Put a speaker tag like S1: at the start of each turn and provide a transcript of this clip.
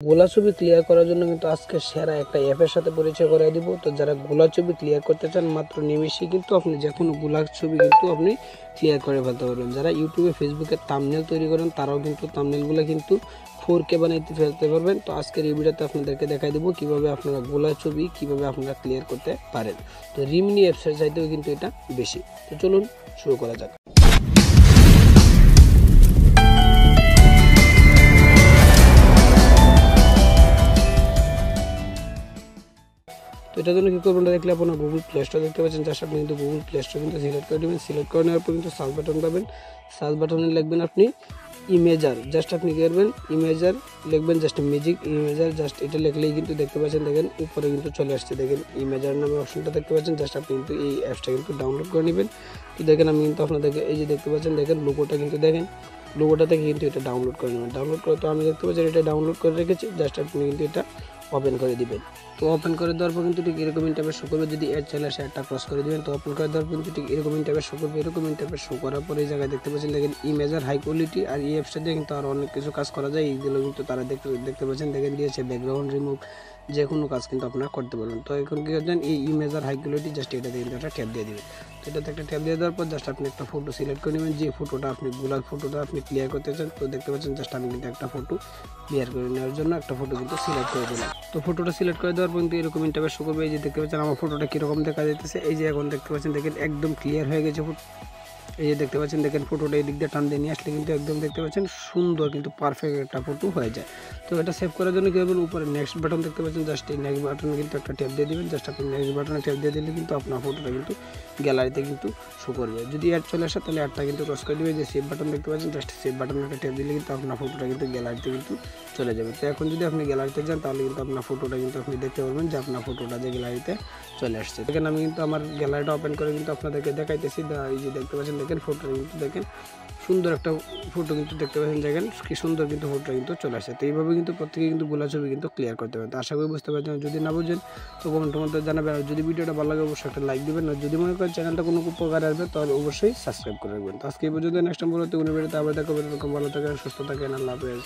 S1: গোলা ছবি ক্লিয়ার করার জন্য কিন্তু আজকে সেরা একটা অ্যাপের সাথে পরিচয় করিয়ে দিব। তো যারা গোলা ছবি ক্লিয়ার করতে চান মাত্র নিমেষেই কিন্তু আপনি যে কোনো গোলা ছবি কিন্তু আপনি ক্লিয়ার করে ফেলতে পারবেন। যারা ইউটিউবে ফেসবুকে থাম্বনেল তৈরি করেন তারাও কিন্তু থাম্বনেলগুলো কিন্তু 4K বানাইতে ফেলতে পারবেন। তো আজকের এই ভিডিওতে আপনাদেরকে দেখাই দেবো কীভাবে আপনারা গোলা ছবি কীভাবে আপনারা ক্লিয়ার করতে পারেন। তো রিমিনি অ্যাপসের চাইতেও কিন্তু এটা বেশি। তো চলুন শুরু করা যাক। তো এটার জন্য কী করবেন দেখলে আপনার গুগল প্লে স্টোর দেখতে পাচ্ছেন, যার সাথে কিন্তু গুগল প্লে স্টোর কিন্তু সিলেক্ট করে দেবেন। সিলেক্ট করে নেওয়ার পর কিন্তু সার্চ বাটন পাবেন। সার্চ বাটনে লিখবেন আপনি ইমেজার, জাস্ট আপনি কী করবেন ইমেজার লিখবেন, জাস্ট ম্যাজিক ইমেজার, জাস্ট এটা লিখলেই কিন্তু দেখতে পাচ্ছেন দেখেন উপরে কিন্তু চলে আসছে, দেখেন ইমেজার নামে অপশনটা দেখতে পাচ্ছেন। জাস্ট আপনি কিন্তু এই অ্যাপসটা কিন্তু ডাউনলোড করে নেবেন। তো দেখেন আমি কিন্তু আপনাদেরকে এই যে দেখতে পাচ্ছেন দেখেন লোগোটা কিন্তু দেখেন লোগোটা থেকে কিন্তু এটা ডাউনলোড করে নেবেন। ডাউনলোড করে তো আমি দেখতে পাচ্ছি এটা ডাউনলোড করে রেখেছি, জাস্ট আপনি কিন্তু এটা ওপেন করে দিবেন। তো ওপেন করে দেওয়ার পর কিন্তু ঠিক এরকম ইন্টারফেস শো করবে। যদি অ্যাড চলে আসে অ্যাডটা ক্রস করে দিবেন। তো ওপেন করে দেওয়ার পর কিন্তু ঠিক এরকম ইন্টারফেস শো করবে। এরকম ইন্টারফেস শো করার পর এই জায়গায় দেখতে পাচ্ছেন দেখেন ইমেজার হাই কোয়ালিটি। আর এই অ্যাপসটা দিয়ে কিন্তু আরও অনেক কিছু কাজ করা যায়। এইগুলো কিন্তু তারা দেখতে পাচ্ছেন দেখেন দিয়েছে ব্যাকগ্রাউন্ড রিমুভ, যে কোনো কাজ কিন্তু আপনারা করতে পারবেন। তো এখন কী করবেন এই ইমেজার হাই কোয়ালিটি জাস্ট এটাতে কিন্তু একটা ট্যাপ দিয়ে দিবেন। তো এটাতে একটা ট্যাপ দিয়ে দেওয়ার পর জাস্ট আপনি একটা ফটো সিলেক্ট করে নেবেন, যে ফটোটা আপনি গোলার ফটোটা আপনি ক্লিয়ার করতে চান। তো দেখতে পাচ্ছেন জাস্ট আমি কিন্তু একটা ফটো ক্লিয়ার করে নেওয়ার জন্য একটা ফটো কিন্তু সিলেক্ট করে দিলাম। তো ফটোটা সিলেক্ট করে দেওয়ার পর কিন্তু এরকম ইন্টারফেস শো করবে। এই যে দেখতে পাচ্ছেন আমার ফটোটা কীরকম দেখা যাইতেছে। এই যে এখন দেখতে পাচ্ছেন দেখেন একদম ক্লিয়ার হয়ে গেছে। এই যে দেখতে পাচ্ছেন দেখেন ফটোটা এই দিক দিয়ে টান দিয়ে নিয়ে আসলে কিন্তু একদম দেখতে পাচ্ছেন সুন্দর কিন্তু পারফেক্ট একটা ফটো হয়ে যায়। তো এটা সেভ করার জন্য কী করবেন উপরে নেক্সট বাটন দেখতে পাচ্ছেন, জাস্ট এই নেক্সট বাটনে কিন্তু একটা ট্যাপ দিয়ে দেবেন। জাস্ট আপনি নেক্সট বাটনে ট্যাপ দিয়ে দিলে কিন্তু আপনার ফটোটা কিন্তু গ্যালারিতে কিন্তু শো করবে। যদি অ্যাড চলে আসে তাহলে অ্যাডটা কিন্তু ক্রস করে দেবে। যে সেভ বাটন দেখতে পাচ্ছেন, জাস্ট সেভ বাটনে একটা ট্যাপ দিলে কিন্তু আপনার ফটোটা কিন্তু গ্যালারিতে কিন্তু চলে যাবে। তো এখন যদি আপনি গ্যালারিতে যান তাহলে কিন্তু আপনার ফটোটা কিন্তু আপনি দেখতে পারবেন যে আপনার ফটোটা যে গ্যালারিতে চলে আসছে। দেখেন আমি কিন্তু আমার গ্যালারিটা ওপেন করে কিন্তু আপনাদেরকে দেখাইতেছি। এই যে দেখতে পাচ্ছেন দেখেন ফটোটা কিন্তু দেখেন সুন্দর একটা ফটো কিন্তু দেখতে পাচ্ছেন দেখেন কি সুন্দর কিন্তু ফটোটা কিন্তু চলে আসে। তো এইভাবে কিন্তু প্রত্যেকে কিন্তু গোলা ছবি কিন্তু ক্লিয়ার করতে পারেন। তো আশা করি বুঝতে পারছেন। যদি না বুঝেন তো কমেন্টের মধ্যে জানাবেন। আর যদি ভিডিওটা ভালো লাগে অবশ্যই একটা লাইক দেবেন। আর যদি মনে করেন চ্যানেলটা কোনো উপকার আসবে তাহলে অবশ্যই সাবস্ক্রাইব করে রাখবেন। তো আজকে এই পর্যন্ত, নেক্সট টাইম বলতে কোনো ভিডিওতে আবার দেখা হবে। এরকম ভালো থাকেন, সুস্থ থাকেন, আল্লাহ হাফেজ।